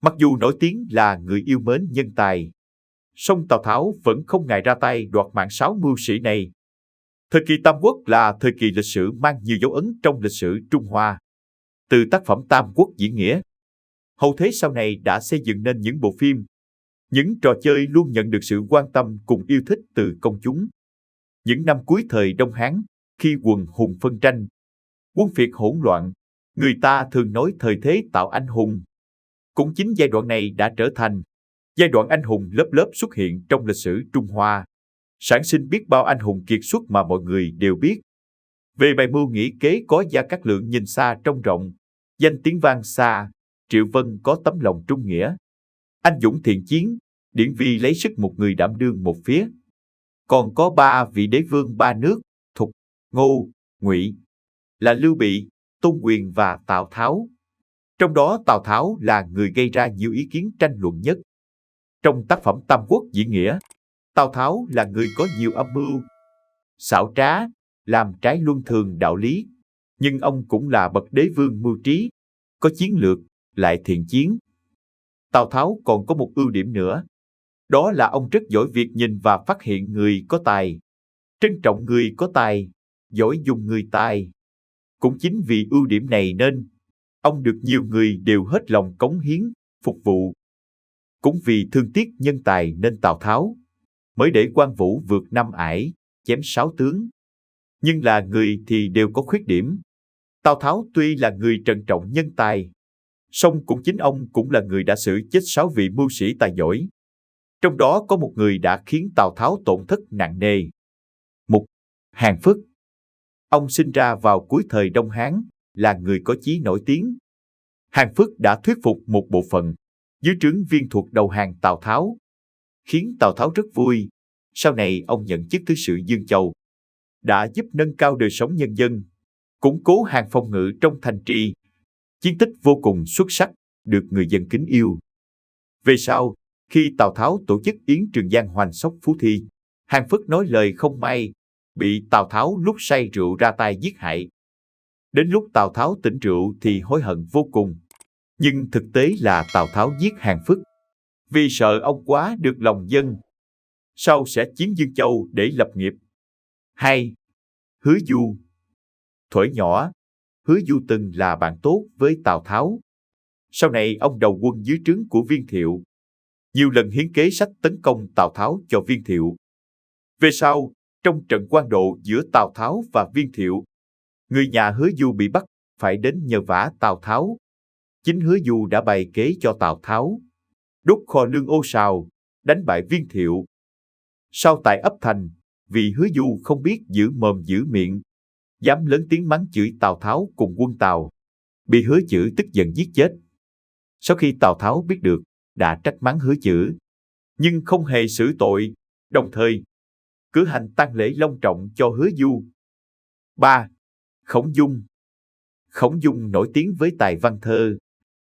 Mặc dù nổi tiếng là người yêu mến nhân tài, song Tào Tháo vẫn không ngại ra tay đoạt mạng 6 mưu sĩ này. Thời kỳ Tam Quốc là thời kỳ lịch sử mang nhiều dấu ấn trong lịch sử Trung Hoa. Từ tác phẩm Tam Quốc diễn nghĩa, hậu thế sau này đã xây dựng nên những bộ phim, những trò chơi luôn nhận được sự quan tâm cùng yêu thích từ công chúng. Những năm cuối thời Đông Hán, khi quần hùng phân tranh, quân phiệt hỗn loạn, người ta thường nói thời thế tạo anh hùng. Cũng chính giai đoạn này đã trở thành giai đoạn anh hùng lớp lớp xuất hiện trong lịch sử Trung Hoa, sản sinh biết bao anh hùng kiệt xuất mà mọi người đều biết. Về bày mưu nghĩ kế có Gia Cát Lượng nhìn xa trông rộng, danh tiếng vang xa, Triệu Vân có tấm lòng trung nghĩa. Anh dũng thiện chiến, Điển Vi lấy sức một người đảm đương một phía. Còn có 3 vị đế vương 3 nước, Thục, Ngô, Ngụy, là Lưu Bị, Tôn Quyền và Tào Tháo. Trong đó Tào Tháo là người gây ra nhiều ý kiến tranh luận nhất. Trong tác phẩm Tam Quốc diễn nghĩa, Tào Tháo là người có nhiều âm mưu, xảo trá, làm trái luân thường đạo lý, nhưng ông cũng là bậc đế vương mưu trí, có chiến lược, lại thiện chiến. Tào Tháo còn có một ưu điểm nữa, đó là ông rất giỏi việc nhìn và phát hiện người có tài, trân trọng người có tài, giỏi dùng người tài. Cũng chính vì ưu điểm này nên ông được nhiều người đều hết lòng cống hiến, phục vụ. Cũng vì thương tiếc nhân tài nên Tào Tháo mới để Quan Vũ vượt 5 ải, chém 6 tướng. Nhưng là người thì đều có khuyết điểm. Tào Tháo tuy là người trân trọng nhân tài, song cũng chính ông cũng là người đã xử chết 6 vị mưu sĩ tài giỏi. Trong đó có một người đã khiến Tào Tháo tổn thất nặng nề. Mục Hàn Phức. Ông sinh ra vào cuối thời Đông Hán, là người có chí nổi tiếng. Hàn Phức đã thuyết phục một bộ phận dưới trướng viên thuộc đầu hàng Tào Tháo, khiến Tào Tháo rất vui. Sau này ông nhận chức thứ sử Dương Châu, đã giúp nâng cao đời sống nhân dân, củng cố hàng phòng ngự trong thành trì. Chiến tích vô cùng xuất sắc, được người dân kính yêu. Về sau, khi Tào Tháo tổ chức Yến Trường Giang hoành sóc Phú Thi, Hàn Phức nói lời không may, bị Tào Tháo lúc say rượu ra tay giết hại. Đến lúc Tào Tháo tỉnh rượu thì hối hận vô cùng. Nhưng thực tế là Tào Tháo giết Hàn Phức vì sợ ông quá được lòng dân, sau sẽ chiếm Dương Châu để lập nghiệp. 2. Hứa Du. Thuở nhỏ, Hứa Du từng là bạn tốt với Tào Tháo. Sau này ông đầu quân dưới trướng của Viên Thiệu, nhiều lần hiến kế sách tấn công Tào Tháo cho Viên Thiệu. Về sau, trong trận quan độ giữa Tào Tháo và Viên Thiệu, người nhà Hứa Du bị bắt, phải đến nhờ vả Tào Tháo. Chính Hứa Du đã bày kế cho Tào Tháo đốt kho lương Ô Sào, đánh bại Viên Thiệu. Sau tại ấp Thành, vì Hứa Du không biết giữ mồm giữ miệng, dám lớn tiếng mắng chửi Tào Tháo cùng quân Tào, bị Hứa Chử tức giận giết chết. Sau khi Tào Tháo biết được, đã trách mắng Hứa Chử, nhưng không hề xử tội, đồng thời cử hành tang lễ long trọng cho Hứa Du. 3. Khổng Dung. Khổng Dung nổi tiếng với tài văn thơ,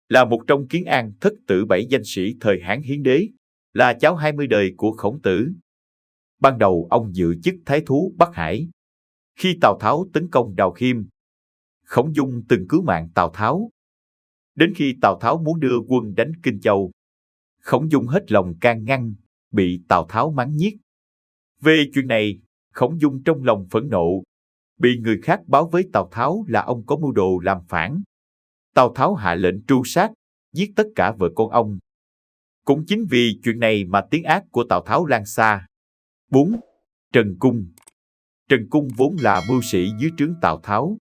là một trong Kiến An thất tử 7 danh sĩ thời Hán Hiến Đế, là cháu 20 đời của Khổng Tử. Ban đầu ông giữ chức thái thú Bắc Hải. Khi Tào Tháo tấn công Đào Khiêm, Khổng Dung từng cứu mạng Tào Tháo. Đến khi Tào Tháo muốn đưa quân đánh Kinh Châu, Khổng Dung hết lòng can ngăn, bị Tào Tháo mắng nhiếc. Về chuyện này, Khổng Dung trong lòng phẫn nộ, bị người khác báo với Tào Tháo là ông có mưu đồ làm phản. Tào Tháo hạ lệnh tru sát, giết tất cả vợ con ông. Cũng chính vì chuyện này mà tiếng ác của Tào Tháo lan xa. 4. Trần Cung. Trần Cung vốn là mưu sĩ dưới trướng Tào Tháo.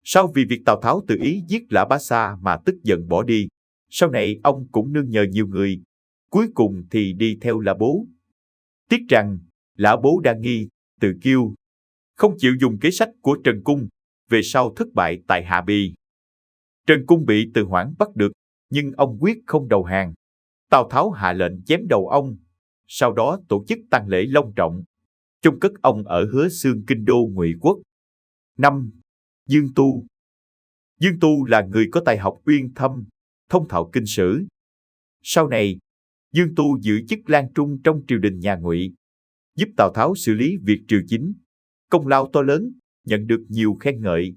Sau vì việc Tào Tháo tự ý giết Lã Bá Sa mà tức giận bỏ đi, sau này ông cũng nương nhờ nhiều người, cuối cùng thì đi theo Lã Bố. Tiếc rằng Lã Bố đa nghi, tự kiêu, không chịu dùng kế sách của Trần Cung, về sau thất bại tại Hạ Bì. Trần Cung bị Từ Hoảng bắt được, nhưng ông quyết không đầu hàng. Tào Tháo hạ lệnh chém đầu ông, sau đó tổ chức tang lễ long trọng, chôn cất ông ở Hứa Xương kinh đô Ngụy Quốc. 5. Dương Tu. Dương Tu là người có tài học uyên thâm, thông thạo kinh sử. Sau này, Dương Tu giữ chức lang trung trong triều đình nhà Ngụy, giúp Tào Tháo xử lý việc triều chính, công lao to lớn, nhận được nhiều khen ngợi.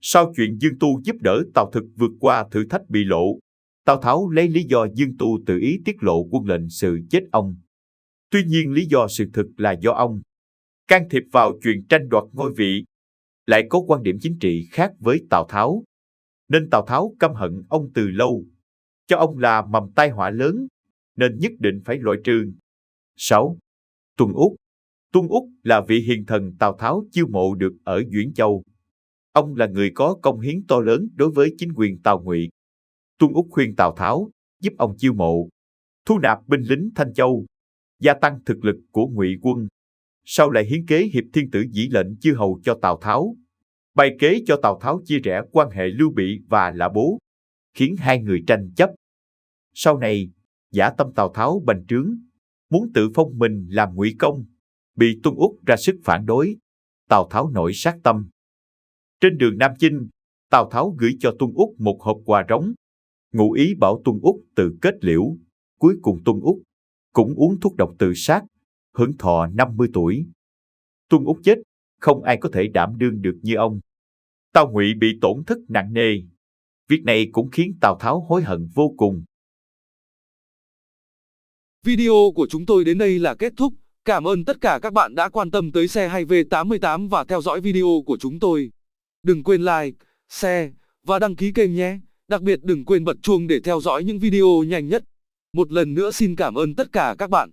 Sau chuyện Dương Tu giúp đỡ Tào Thực vượt qua thử thách bị lộ, Tào Tháo lấy lý do Dương Tu tự ý tiết lộ quân lệnh sự chết ông. Tuy nhiên lý do sự thực là do ông can thiệp vào chuyện tranh đoạt ngôi vị, lại có quan điểm chính trị khác với Tào Tháo, nên Tào Tháo căm hận ông từ lâu, cho ông là mầm tai họa lớn, nên nhất định phải loại trừ. 6. Tuân Úc. Tuân Úc là vị hiền thần Tào Tháo chiêu mộ được ở Duyển Châu. Ông là người có công hiến to lớn đối với chính quyền Tào Ngụy. Tuân Úc khuyên Tào Tháo giúp ông chiêu mộ, thu nạp binh lính Thanh Châu, gia tăng thực lực của Ngụy quân. Sau lại hiến kế hiệp thiên tử dĩ lệnh chư hầu cho Tào Tháo, bày kế cho Tào Tháo chia rẽ quan hệ Lưu Bị và Lã Bố, khiến hai người tranh chấp. Sau này, dã tâm Tào Tháo bành trướng, muốn tự phong mình làm Ngụy công, bị Tuân Úc ra sức phản đối. Tào Tháo nổi sát tâm. Trên đường Nam Chinh, Tào Tháo gửi cho Tuân Úc một hộp quà rống, ngụ ý bảo Tuân Úc tự kết liễu. Cuối cùng Tuân Úc cũng uống thuốc độc tự sát, hưởng thọ 50 tuổi. Tuân Úc chết, không ai có thể đảm đương được như ông. Tào Ngụy bị tổn thất nặng nề. Việc này cũng khiến Tào Tháo hối hận vô cùng. Video của chúng tôi đến đây là kết thúc. Cảm ơn tất cả các bạn đã quan tâm tới xe hay V88 và theo dõi video của chúng tôi. Đừng quên like, share và đăng ký kênh nhé. Đặc biệt đừng quên bật chuông để theo dõi những video nhanh nhất. Một lần nữa xin cảm ơn tất cả các bạn.